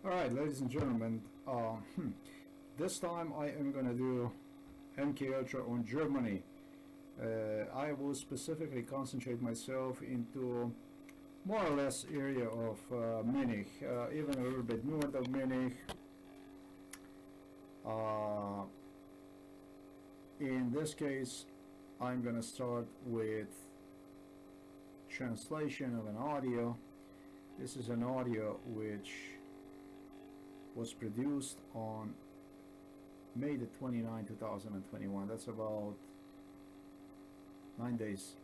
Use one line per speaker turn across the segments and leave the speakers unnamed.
Alright, ladies and gentlemen, this time I am gonna do MK Ultra on Germany. I will specifically concentrate myself into more or less area of Munich, even a little bit north of Munich. In this case, I'm gonna start with translation of an audio. This is an audio which was produced on May the 29th, 2021. That's about 9 days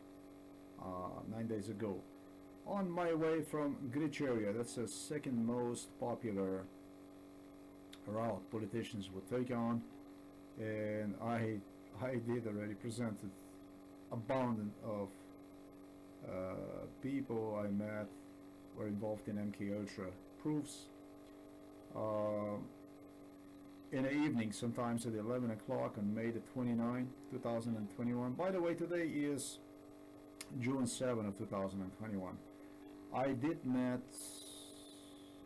ago. On my way from Grich area, that's the second most popular route politicians would take on, and I did already presented abundant of people I met were involved in MK Ultra proofs. In the evening, sometimes at 11 o'clock on May the 29th, 2021. By the way, today is June 7th of 2021. I did met,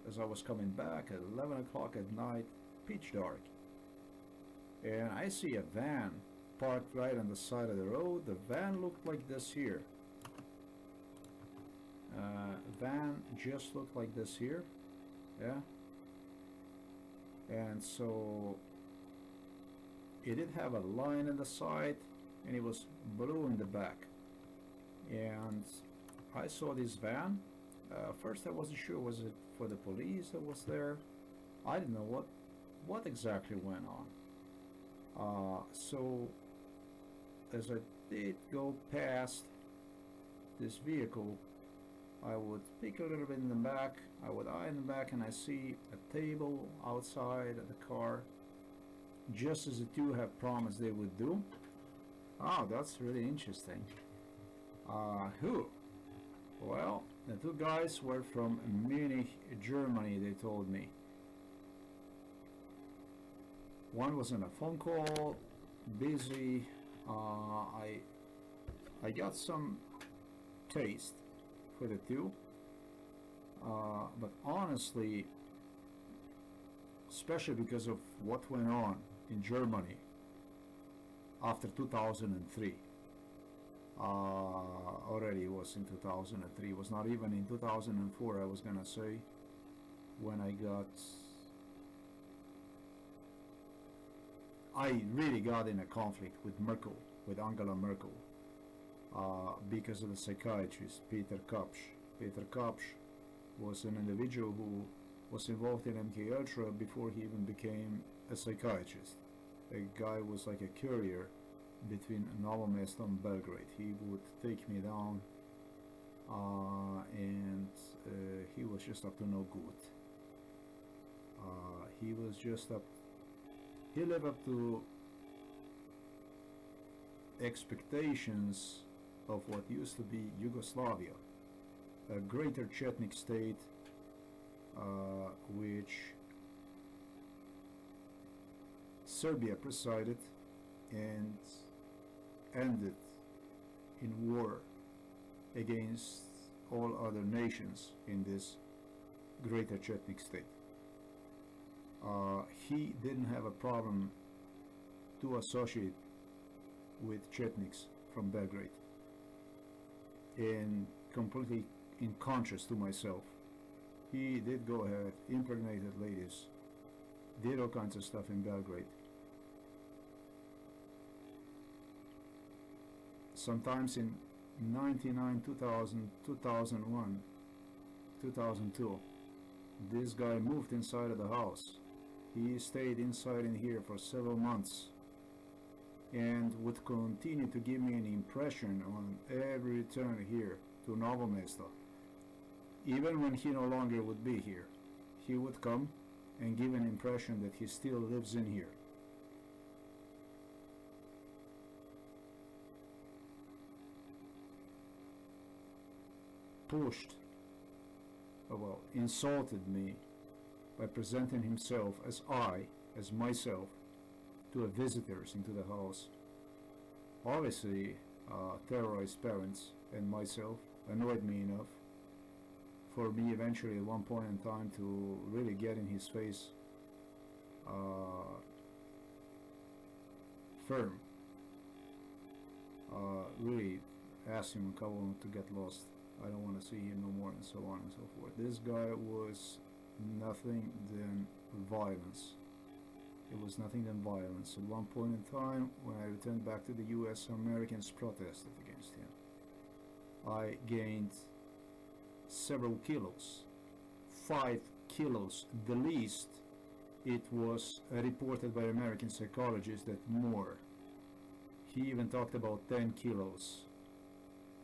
as I was coming back at 11 o'clock at night, pitch dark. And I see a van parked right on the side of the road. The van looked like this here. Van just looked like this here. Yeah. And so it did have a line in the side and it was blue in the back. And I saw this van. First I wasn't sure, was it for the police that was there? I didn't know what exactly went on. So as I did go past this vehicle, I would peek a little bit in the back, I would eye in the back, and I see a table outside of the car, just as the two have promised they would do. Oh, that's really interesting. Who? Well, the two guys were from Munich, Germany, they told me. One was on a phone call, busy. I got some taste for the two, but honestly, especially because of what went on in Germany after 2003, already was in 2003, it was not even in 2004, I was gonna say, when I really got in a conflict with Merkel, with Angela Merkel, because of the psychiatrist Peter Kapsch. Peter Kapsch was an individual who was involved in MK Ultra before he even became a psychiatrist. The guy was like a courier between Novo Mesto and Belgrade. He would take me down, and he was just up to no good. He lived up to expectations of what used to be Yugoslavia, a greater Chetnik state, which Serbia presided and ended in war against all other nations in this greater Chetnik state. He didn't have a problem to associate with Chetniks from Belgrade. And completely in contrast to myself, he did go ahead, impregnated ladies, did all kinds of stuff in Belgrade. Sometimes in 99, 2000, 2001, 2002, this guy moved inside of the house. He stayed inside in here for several months and would continue to give me an impression on every return here to Novo Mesto. Even when he no longer would be here, he would come and give an impression that he still lives in here. Pushed, insulted me by presenting himself as myself, to visitors into the house. Obviously, terrorized parents and myself annoyed me enough for me eventually at one point in time to really get in his face firm, really asked him a couple to get lost. I don't want to see him no more, and so on and so forth. This guy was nothing than violence. It was nothing than violence. At one point in time, when I returned back to the US, Americans protested against him. I gained several kilos, 5 kilos, the least. It was reported by American psychologists that more. He even talked about 10 kilos,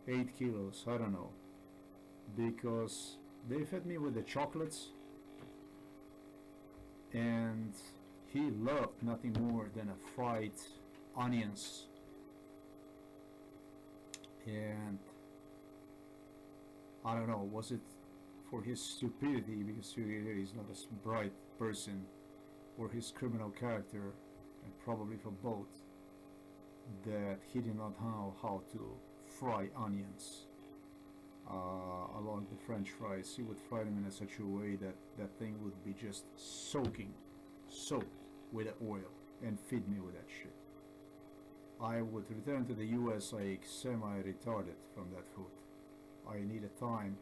8 kilos, I don't know, because they fed me with the chocolates, and he loved nothing more than a fried onions. And I don't know, was it for his stupidity, because he really is not a bright person, or his criminal character, and probably for both, that he did not know how to fry onions along the French fries. He would fry them in such a way that that thing would be just soaked with oil, and feed me with that shit. I would return to the US like semi-retarded from that food. I needed time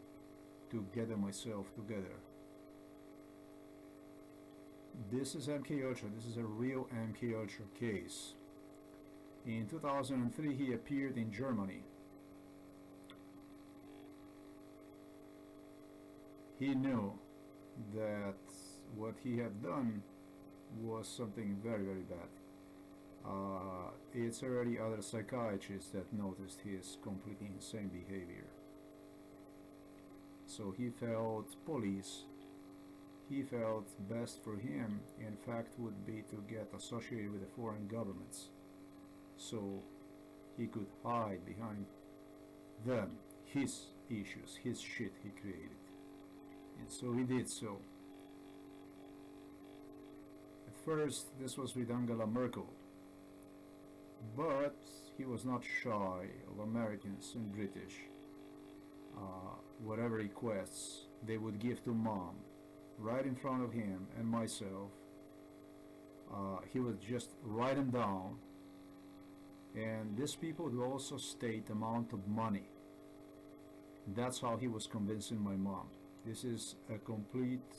to gather myself together. This is MK Ultra. This is a real MK Ultra case. In 2003 he appeared in Germany. He knew that what he had done was something very, very bad. It's already other psychiatrists that noticed his completely insane behavior. So he felt he felt best for him, in fact, would be to get associated with the foreign governments, so he could hide behind them, his issues, his shit he created. And so he did so. At first this was with Angela Merkel, but he was not shy of Americans and British. Whatever requests they would give to mom right in front of him and myself, he would just write them down, and these people would also state the amount of money. That's how he was convincing my mom. This is a complete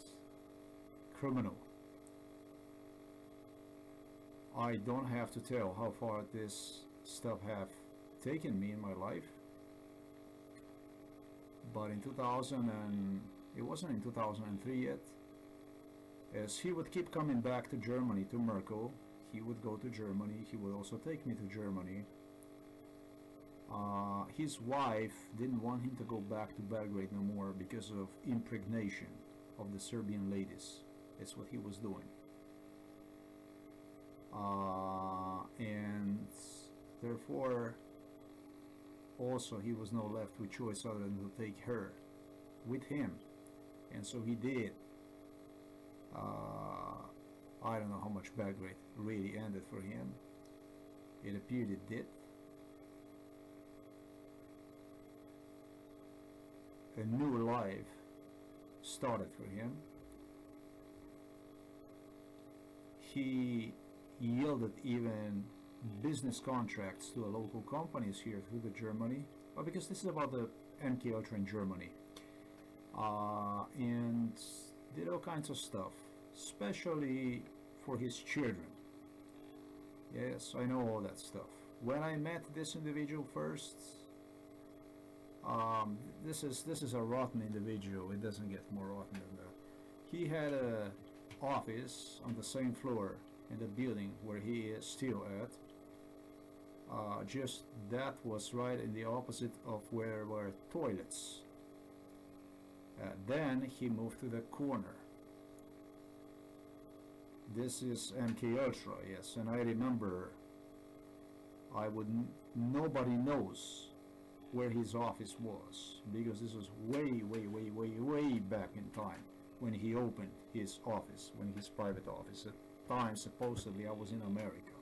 criminal. I don't have to tell how far this stuff have taken me in my life. But in 2000, and it wasn't in 2003 yet, as he would keep coming back to Germany, to Merkel, he would go to Germany, he would also take me to Germany. His wife didn't want him to go back to Belgrade no more because of impregnation of the Serbian ladies. That's what he was doing. And therefore also he was not left with choice other than to take her with him, and so he did. I don't know how much Belgrade really ended for him. It appeared it did. A new life started for him. He yielded even business contracts to the local companies here through the Germany, because this is about the MK Ultra in Germany, and did all kinds of stuff, especially for his children. Yes, I know all that stuff. When I met this individual first, this is a rotten individual. It doesn't get more rotten than that. He had a office on the same floor in the building where he is still at. Just that was right in the opposite of where were toilets. Then he moved to the corner. This is MK Ultra, yes, and I remember nobody knows where his office was, because this was way back in time when he opened his office, when his private office. At the time, supposedly, I was in America.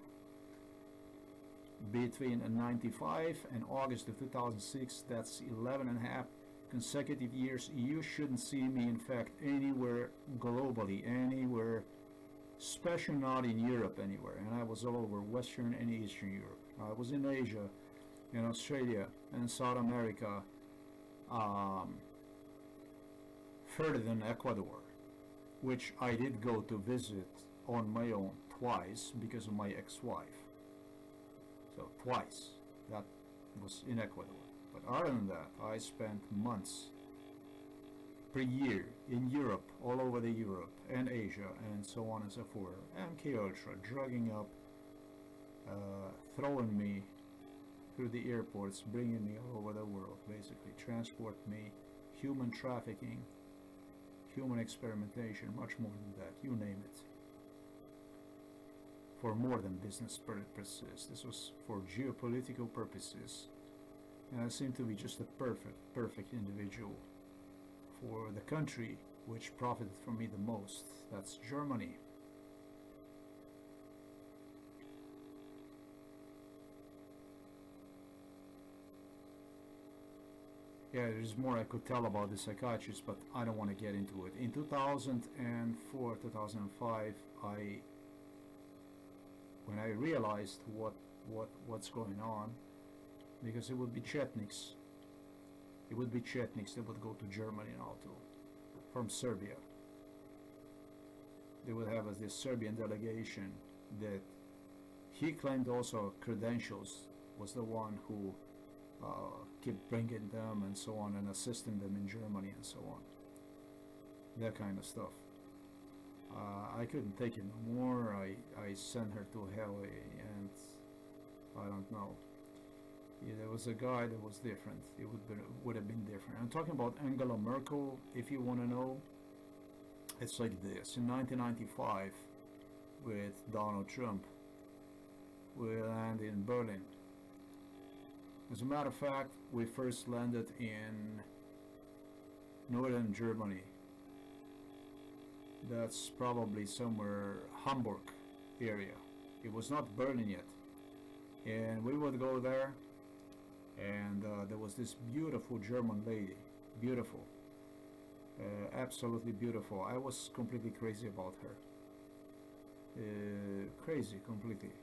Between 95 and August of 2006, that's 11 and a half consecutive years, you shouldn't see me, in fact, anywhere globally, anywhere, especially not in Europe anywhere. And I was all over Western and Eastern Europe. I was in Asia, in Australia, and South America, further than Ecuador, which I did go to visit on my own twice because of my ex-wife. So twice. That was in Ecuador. But other than that, I spent months per year in Europe, all over the Europe and Asia and so on and so forth. MK Ultra drugging up, throwing me through the airports, bringing me all over the world, basically transport me, human trafficking, human experimentation, much more than that, you name it. For more than business purposes, this was for geopolitical purposes. And I seem to be just a perfect individual for the country which profited from me the most. That's Germany. Yeah, there's more I could tell about the psychiatrist, but I don't want to get into it. In 2004, 2005, when I realized what's going on, because it would be Chetniks. It would be Chetniks that would go to Germany now too, from Serbia. They would have this Serbian delegation that he claimed also credentials, was the one who kept bringing them and so on and assisting them in Germany and so on. That kind of stuff. I couldn't take it no more. I sent her to hell, and I don't know. Yeah, there was a guy that was different. It would have been different. I'm talking about Angela Merkel. If you want to know, it's like this. In 1995, with Donald Trump, we landed in Berlin. As a matter of fact, we first landed in northern Germany. That's probably somewhere Hamburg area. It was not Berlin yet. And we would go there, and there was this beautiful German lady, beautiful, absolutely beautiful. I was completely crazy about her, crazy completely.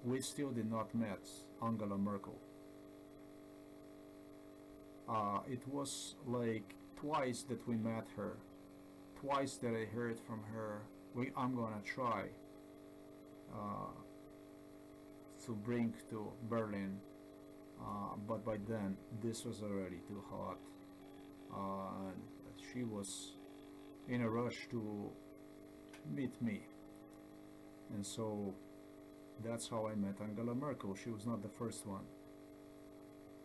We still did not met Angela Merkel. It was like twice that we met her, twice that I heard from her, I'm gonna try to bring to Berlin, but by then this was already too hot. She was in a rush to meet me, and so that's how I met Angela Merkel. She was not the first one.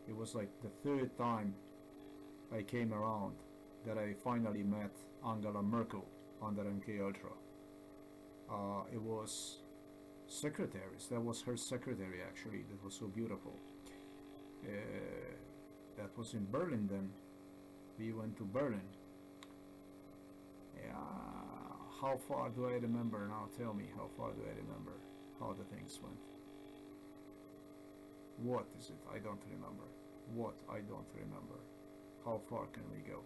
It was like the third time I came around that I finally met Angela Merkel under MK Ultra. It was secretaries. That was her secretary, actually. That was so beautiful. That was in Berlin then. We went to Berlin. How far do I remember now? Tell me, how far do I remember how the things went? What is it? I don't remember. What? I don't remember. How far can we go?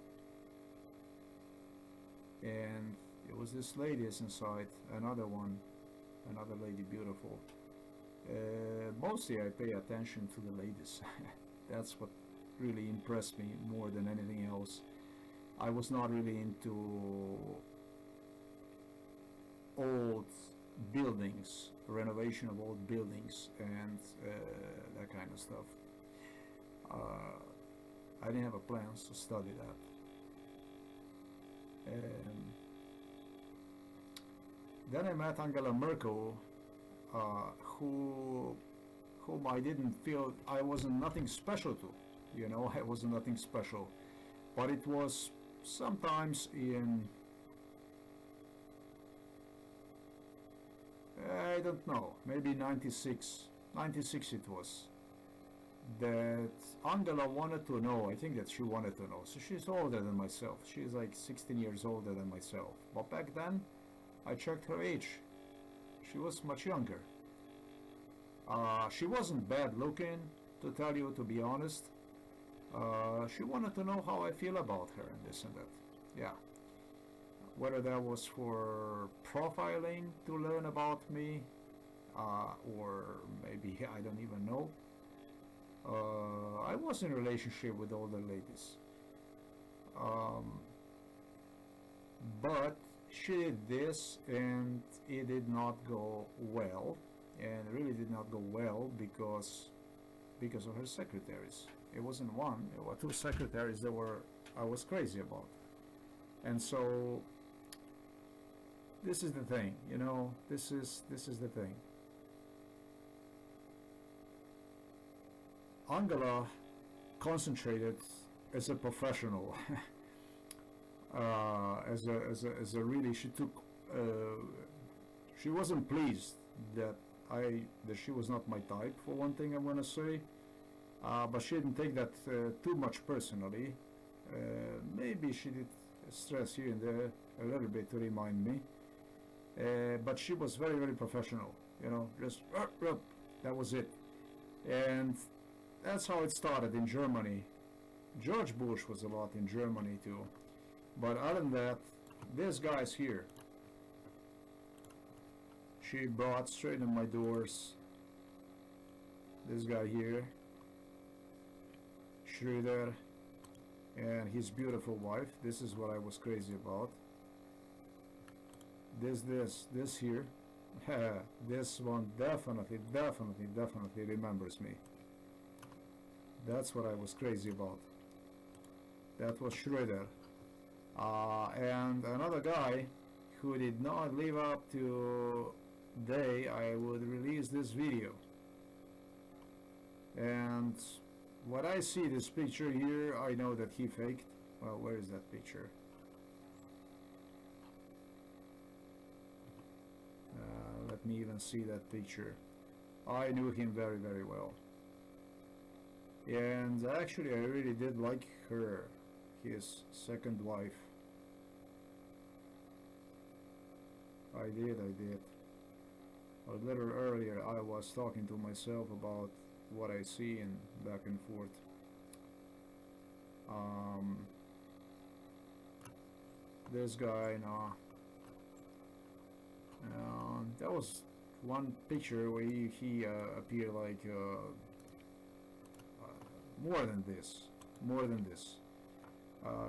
And it was this lady inside, another lady, beautiful. Mostly I pay attention to the ladies. That's what really impressed me more than anything else. I was not really into old buildings, renovation of old buildings and that kind of stuff. I didn't have a plans to study that. Then I met Angela Merkel, whom I didn't feel I wasn't nothing special to. You know, I wasn't nothing special. But it was sometimes in, I don't know, maybe 96 it was, that Angela wanted to know. I think that she wanted to know. So she's older than myself. She's like 16 years older than myself. But back then, I checked her age. She was much younger. She wasn't bad looking. to tell you, to be honest. She wanted to know how I feel about her and this and that. Yeah. Whether that was for profiling to learn about me, or maybe I don't even know. I was in a relationship with older ladies. But she did this and it did not go well, and really did not go well because of her secretaries. It wasn't one, it were two secretaries that I was crazy about. And so this is the thing, you know, this is the thing. Angela concentrated as a professional. As a really, she took, she wasn't pleased that she was not my type, for one thing I'm gonna say, but she didn't take that too much personally. Maybe she did stress here and there a little bit to remind me, but she was very, very professional, you know, just that was it. And that's how it started in Germany. George Bush was a lot in Germany too. But other than that, this guy's here. She brought straight in my doors. This guy here, Schroeder, and his beautiful wife. This is what I was crazy about. This here. This one definitely remembers me. That's what I was crazy about. That was Schroeder. And another guy who did not live up to the day I would release this video. And when I see this picture here, I know that he faked. Well, where is that picture? Let me even see that picture. I knew him very, very well. And actually I really did like her, his second wife. I did. A little earlier I was talking to myself about what I see and back and forth. This guy, no. That was one picture where he appeared like more than this.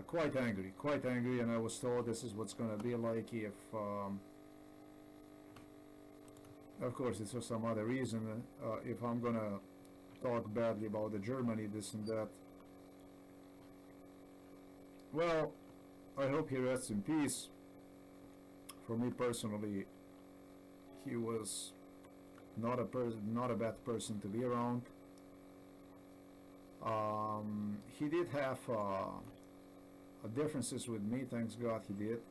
Quite angry, and I was told this is what's gonna be like if of course it's for some other reason, if I'm gonna talk badly about the Germany, this and that. Well, I hope he rests in peace. For me personally, he was not a bad person to be around. He did have differences with me, thanks God he did.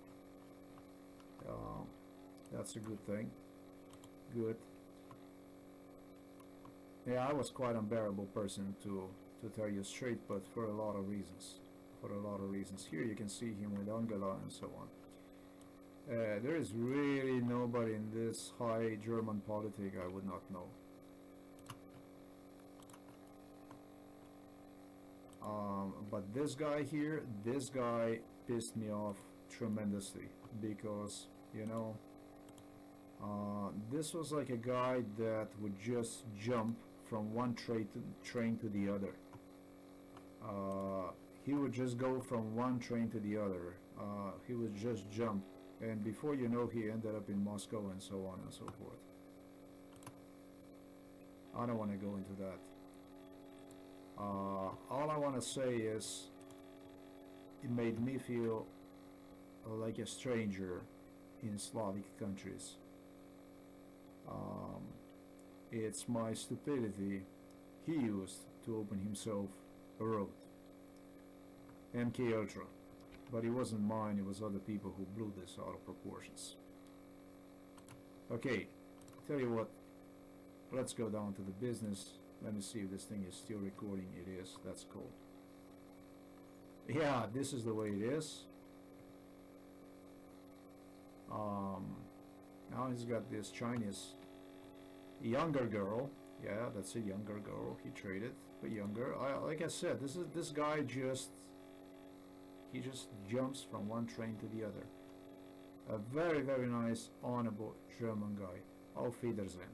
That's a good thing. Good. Yeah, I was quite unbearable person to tell you straight, but for a lot of reasons. Here you can see him with Angela and so on. There is really nobody in this high German politic I would not know. But this guy here, this guy pissed me off tremendously because, you know, this was like a guy that would just jump from one train to the other. He would just go from one train to the other. He would just jump, and before you know, he ended up in Moscow and so on and so forth. I don't want to go into that. All I want to say is it made me feel like a stranger in Slavic countries. It's my stupidity he used to open himself a road. MK Ultra. But it wasn't mine, it was other people who blew this out of proportions. Okay, tell you what, let's go down to the business. Let me see if this thing is still recording. It is. That's cool. Yeah, this is the way it is. Now he's got this Chinese younger girl. Yeah, that's a younger girl he traded. but younger. Like I said, this guy just he just jumps from one train to the other. A very very nice, honorable German guy. Auf Wiedersehen.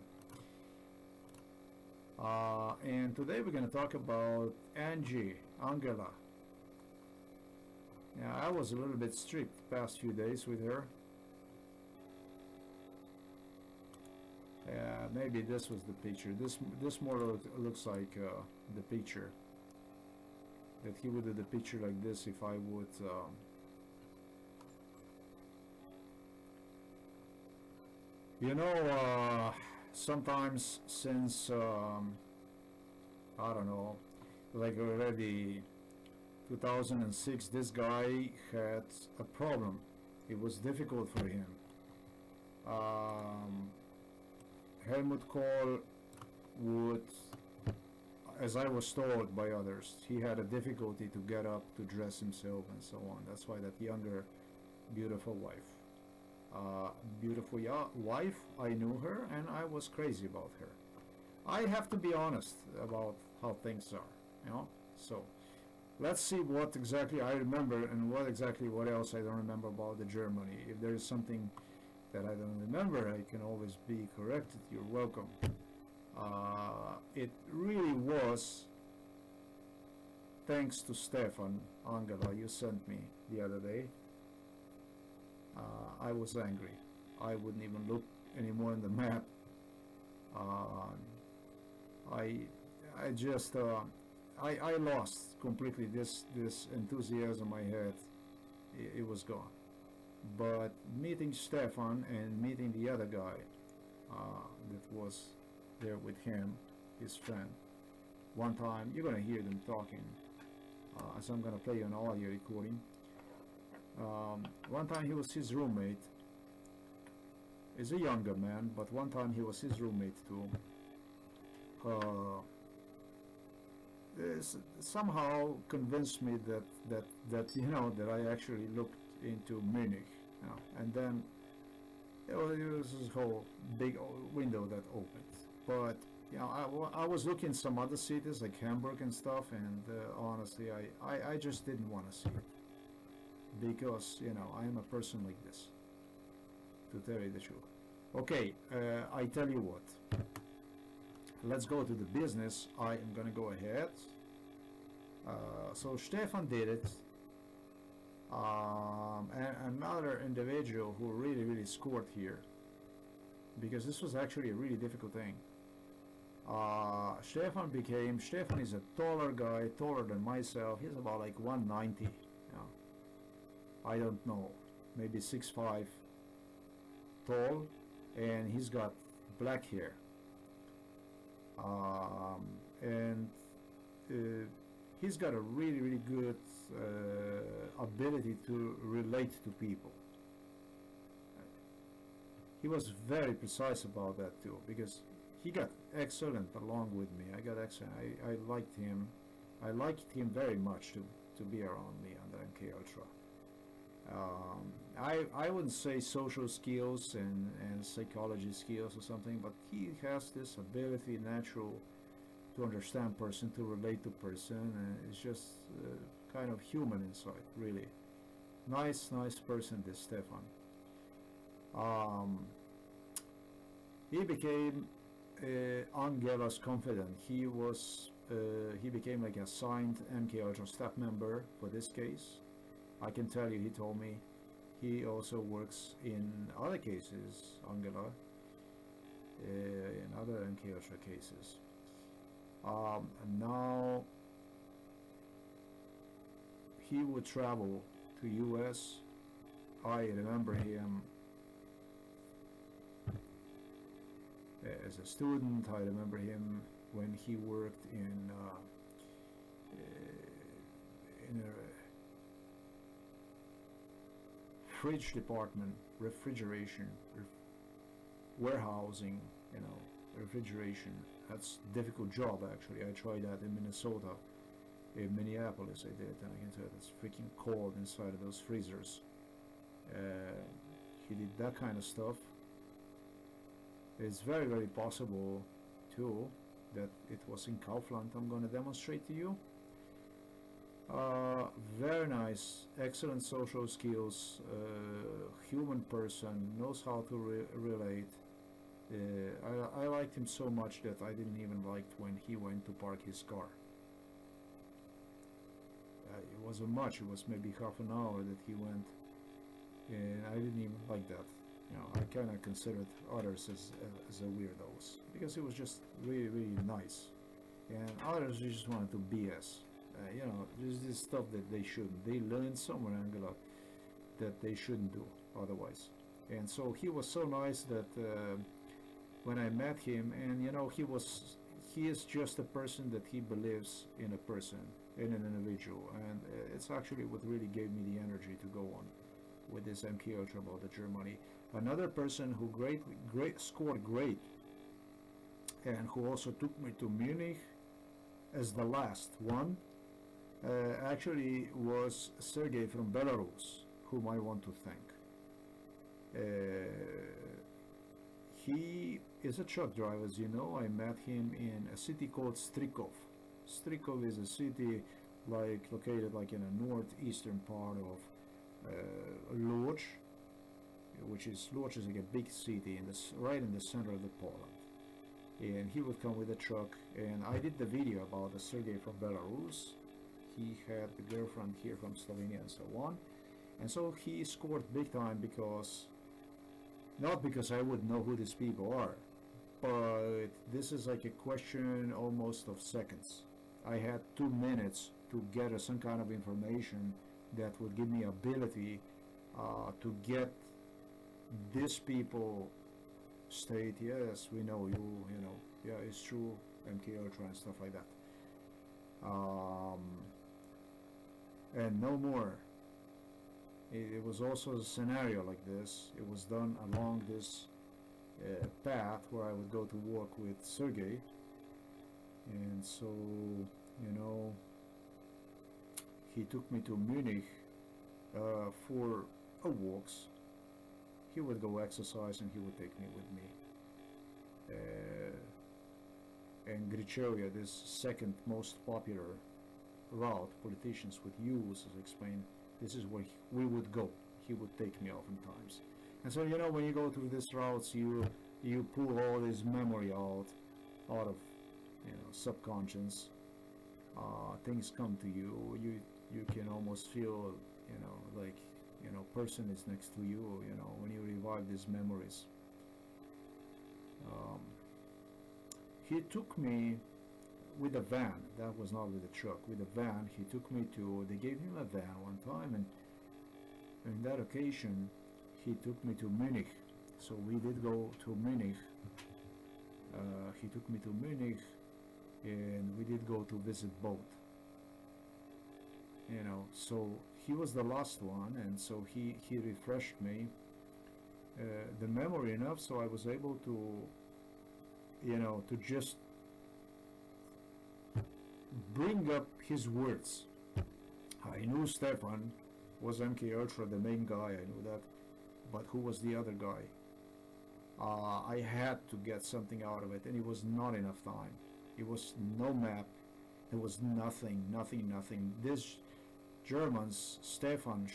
And today we're going to talk about Angela. Yeah, I was a little bit strict the past few days with her. Yeah, maybe this was the picture. This more looks like the picture. That he would do the picture like this if I would. You know, sometimes since I don't know, like already 2006, this guy had a problem. It was difficult for him. Helmut Kohl would, as I was told by others, he had a difficulty to get up, to dress himself and so on. That's why that younger, beautiful wife. Wife, I knew her and I was crazy about her. I have to be honest about how things are, you know. So let's see what exactly I remember and what else I don't remember about the Germany. If there is something that I don't remember, I can always be corrected. You're welcome. It really was thanks to Stefan, Angela, you sent me the other day. I was angry. I wouldn't even look anymore in the map. I just I lost completely this enthusiasm I had. It was gone. But meeting Stefan and meeting the other guy that was there with him, his friend, one time, you're gonna hear them talking, as I'm gonna play an audio recording. One time he was his roommate. He's a younger man, but one time he was his roommate too. Somehow convinced me that you know that I actually looked into Munich, you know, and then there was this whole big window that opened. But you know, I was looking at some other cities like Hamburg and stuff, and honestly, I just didn't want to see it because you know I am a person like this. To tell you the truth. Okay, I tell you what. Let's go to the business. I am gonna go ahead. So Stefan did it. And another individual who really scored here, because this was actually a really difficult thing. Stefan is a taller guy, taller than myself. He's about like 190. You know. I don't know, maybe 6'5", tall, and he's got black hair. And he's got a really good ability to relate to people. He was very precise about that too, because he got excellent along with me. I got excellent. I liked him. I liked him very much to be around me under MK Ultra. I wouldn't say social skills and psychology skills or something, but he has this ability, natural, to understand person, to relate to person, and it's just kind of human inside, really. Nice person, this Stefan. He became Angela's confidant. He became like a assigned MK Ultra staff member for this case. I can tell you, he told me he also works in other cases, Angela, in other MK Ultra cases. And now he would travel to US. I remember him as a student. I remember him when he worked in a fridge department, refrigeration, warehousing, you know, refrigeration. That's a difficult job actually. I tried that in Minnesota, in Minneapolis I did, and I can tell you it's freaking cold inside of those freezers. He did that kind of stuff. It's very possible too that it was in Kaufland. I'm going to demonstrate to you. Very nice, excellent social skills, human person, knows how to relate. I liked him so much that I didn't even like when he went to park his car. It wasn't much, it was maybe half an hour that he went, and I didn't even like that. You know, I kind of considered others as a weirdos, because it was just really, really nice. And others just wanted to BS. You know, there's this stuff that they shouldn't. They learn somewhere, Angela, that they shouldn't do otherwise. And so he was so nice that when I met him, and you know, he is just a person that he believes in a person, in an individual, and it's actually what really gave me the energy to go on with this MK Ultra about the Germany. Another person who scored great, and who also took me to Munich as the last one, actually was Sergey from Belarus, whom I want to thank. He is a truck driver, as you know. I met him in a city called Strykov. Strykov is a city located like in a northeastern part of Lodz, which is Lodz is like a big city right in the center of the Poland. And he would come with a truck, and I did the video about the Sergey from Belarus. He had the girlfriend here from Slovenia and so on, and so he scored big time, because not because I would know who these people are, but this is like a question almost of seconds. I had 2 minutes to get some kind of information that would give me ability to get these people state, yes, we know you, you know, yeah, it's true, MK Ultra and stuff like that. And no more. It was also a scenario like this. It was done along this path where I would go to work with Sergey. And so, you know, he took me to Munich for walks. He would go exercise and he would take me with me. And Gricheria, this second most popular route politicians would use, as explained, this is where we would go. He would take me oftentimes. And so, you know, when you go through these routes, you pull all this memory out of, you know, subconscious. Things come to you. You can almost feel, you know, like, you know, person is next to you, you know, when you revive these memories. He took me with a van. That was not with a truck, with a van. He took me to, they gave him a van one time, and on that occasion he took me to Munich. So we did go to Munich. He took me to Munich, and we did go to visit both, you know. So he was the last one, and so he refreshed me the memory enough, so I was able to, you know, to just bring up his words. I knew Stefan was MK Ultra, the main guy, I knew that, but who was the other guy? I had to get something out of it, and it was not enough time. It was no map, there was nothing. This German's Stefan,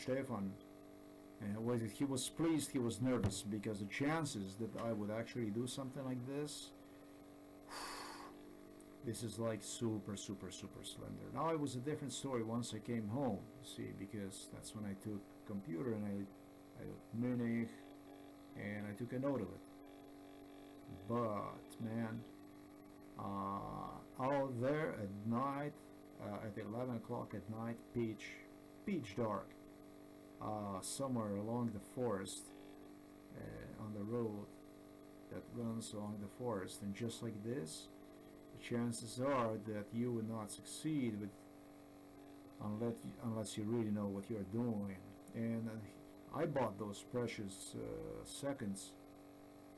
and he was pleased, he was nervous, because the chances that I would actually do something like this is like super slender. Now it was a different story once I came home, see, because that's when I took computer and I Munich, and I took a note of it. But man, out there at night, at 11 o'clock at night, pitch dark, somewhere along the forest, on the road that runs along the forest, and just like this, the chances are that you will not succeed with unless you really know what you're doing. And I bought those precious seconds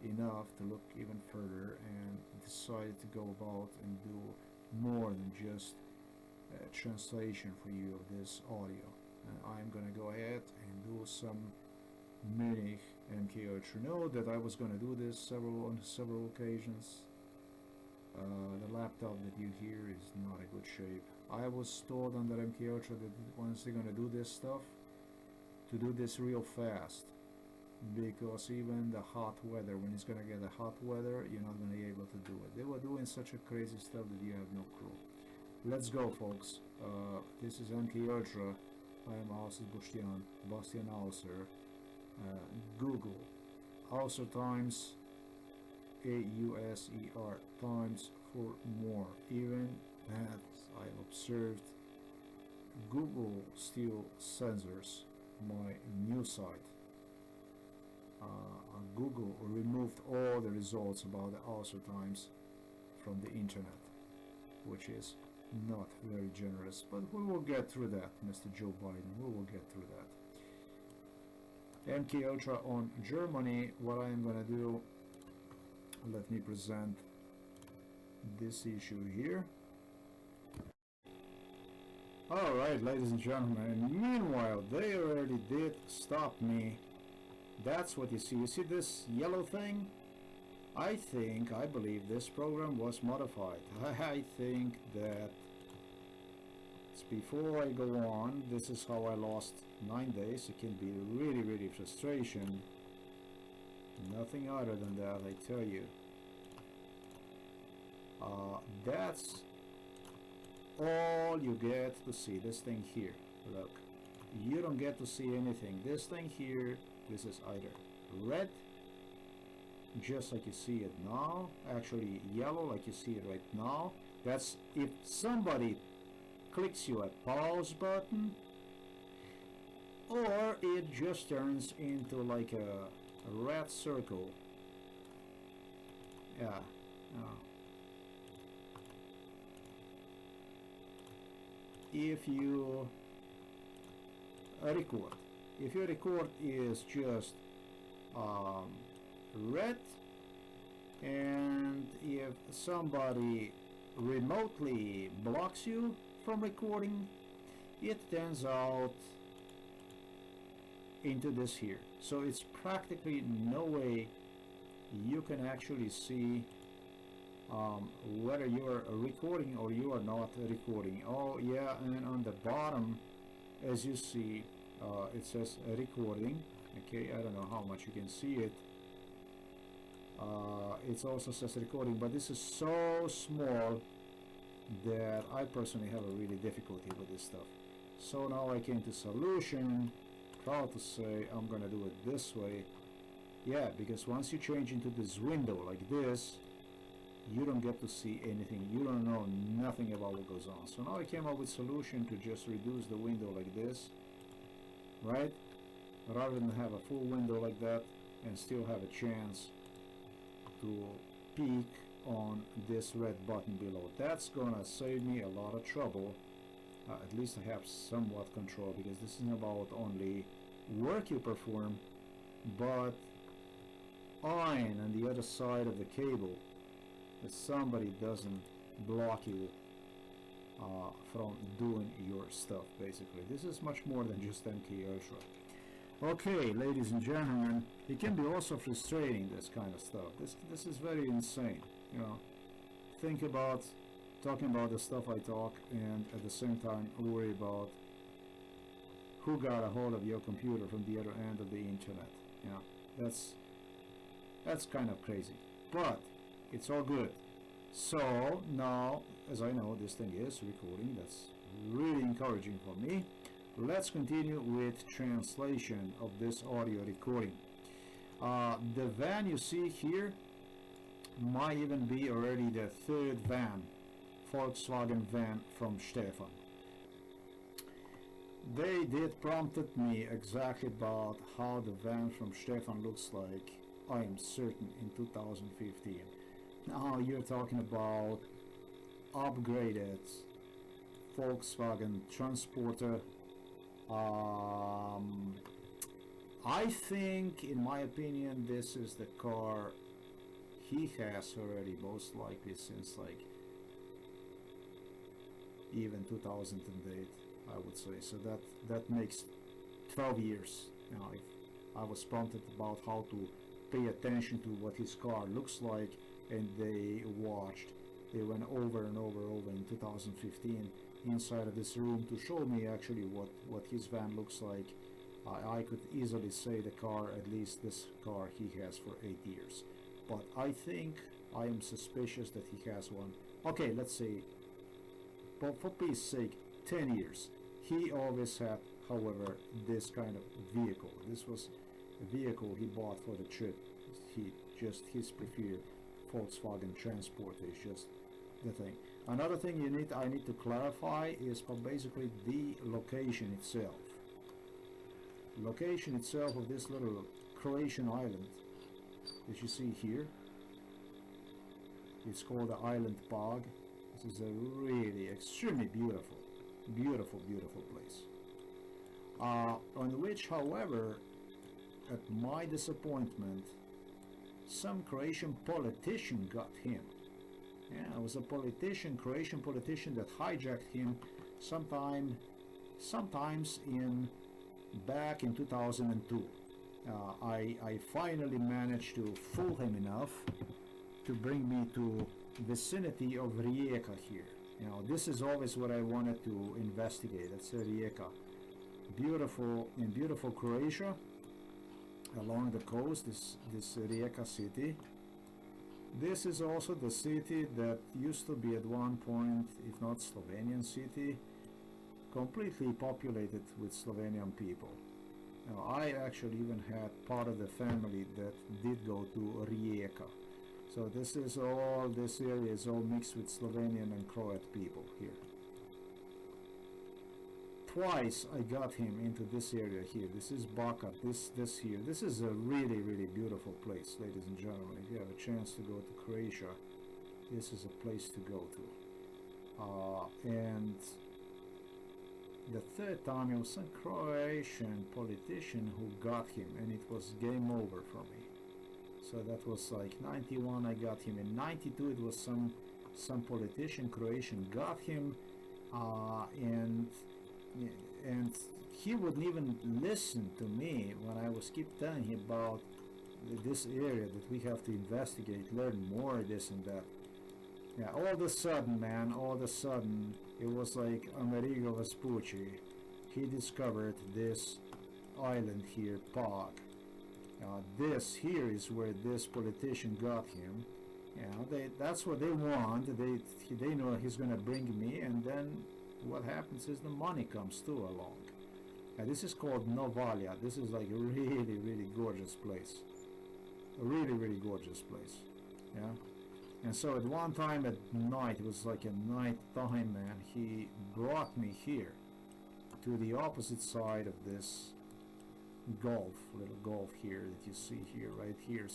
enough to look even further, and decided to go about and do more than just translation for you of this audio. And I'm gonna go ahead and do some Munich MK Ultra. Know that I was gonna do this on several occasions. The laptop that you hear is not a good shape. I was told under MK Ultra that once they're gonna do this stuff, to do this real fast, because even the hot weather, when it's gonna get a hot weather, you're not gonna be able to do it. They were doing such a crazy stuff that you have no clue. Let's go, folks. This is MK Ultra. I am Auser Bastian Auser. Google Auser Times, AUSER times for more. Even as I observed, Google still censors my new site. Google removed all the results about the Auser Times from the internet, which is not very generous, but we will get through that, Mr. Joe Biden. We will get through that. MK Ultra on Germany. What I am gonna do, let me present this issue here. Alright, ladies and gentlemen, meanwhile they already did stop me. That's what you see. You see this yellow thing? I believe this program was modified. I think that before I go on, this is how I lost 9 days. It can be really frustration. Nothing other than that, I tell you. That's all you get to see. This thing here, look, you don't get to see anything. This thing here, this is either red, just like you see it now, actually yellow like you see it right now. That's if somebody clicks you a pause button, or it just turns into like a red circle. Yeah. If you record, if your record is just red, and if somebody remotely blocks you from recording, it turns out into this here. So it's practically no way you can actually see whether you're recording or you are not recording. Oh yeah, and on the bottom, as you see, it says recording. Okay, I don't know how much you can see it. It also says recording, but this is so small that I personally have a really difficulty with this stuff. So now I came to solution, proud to say I'm gonna do it this way. Yeah, because once you change into this window like this, you don't get to see anything. You don't know nothing about what goes on. So now I came up with solution to just reduce the window like this, right? Rather than have a full window like that and still have a chance to peek on this red button below. That's gonna save me a lot of trouble. At least I have somewhat control, because this isn't about only work you perform, but iron on the other side of the cable, that somebody doesn't block you from doing your stuff. Basically, this is much more than just MK Ultra. Okay, ladies and gentlemen, it can be also frustrating, this kind of stuff. This is very insane. You know, think about talking about the stuff I talk, and at the same time worry about who got a hold of your computer from the other end of the internet. You know, that's kind of crazy, but it's all good. So now, as I know this thing is recording, that's really encouraging for me. Let's continue with translation of this audio recording. The van you see here might even be already the third van, Volkswagen van from Stefan. They did prompted me exactly about how the van from Stefan looks like, I am certain, in 2015. Now you're talking about upgraded Volkswagen Transporter. I think, in my opinion, this is the car he has already most likely since like even 2008, I would say. So that makes 12 years. Now, if I was prompted about how to pay attention to what his car looks like, and they watched They went over and over in 2015 inside of this room to show me actually what his van looks like. I could easily say the car, at least this car, he has for 8 years. But I think I am suspicious that he has one. Okay, let's say, but for peace sake, 10 years. He always had, however, this kind of vehicle. This was a vehicle he bought for the trip. His preferred Volkswagen Transporter is just the thing. Another thing I need to clarify is basically the location itself. Location itself of this little Croatian island that you see here. It's called the Island Pag. This is a really extremely beautiful place. On which, however, at my disappointment, some Croatian politician got him. Yeah, it was a politician, Croatian politician, that hijacked him sometimes back in 2002. I finally managed to fool him enough to bring me to vicinity of Rijeka here. You know, this is always what I wanted to investigate. That's Rijeka. Beautiful Croatia, along the coast, this Rijeka city. This is also the city that used to be at one point, if not Slovenian city, completely populated with Slovenian people. Now, I actually even had part of the family that did go to Rijeka. So this area is all mixed with Slovenian and Croat people here. Twice I got him into this area here. This is Baka, this here. This is a really beautiful place, ladies and gentlemen. If you have a chance to go to Croatia, this is a place to go to. And the third time it was some Croatian politician who got him, and it was game over for me. So that was like 91 I got him. In 92 it was some politician, Croatian, got him, and he wouldn't even listen to me when I was keep telling him about this area that we have to investigate, learn more, this and that. Yeah, all of a sudden, man, it was like Amerigo Vespucci. He discovered this island here, Pag. This here is where this politician got him. That's what they want. They know he's gonna bring me, and then what happens is the money comes too along. This is called Novalja. This is like a really gorgeous place. A really gorgeous place. Yeah. And so at one time at night, it was like a night time, man, he brought me here to the opposite side of this little gulf here that you see here, right here.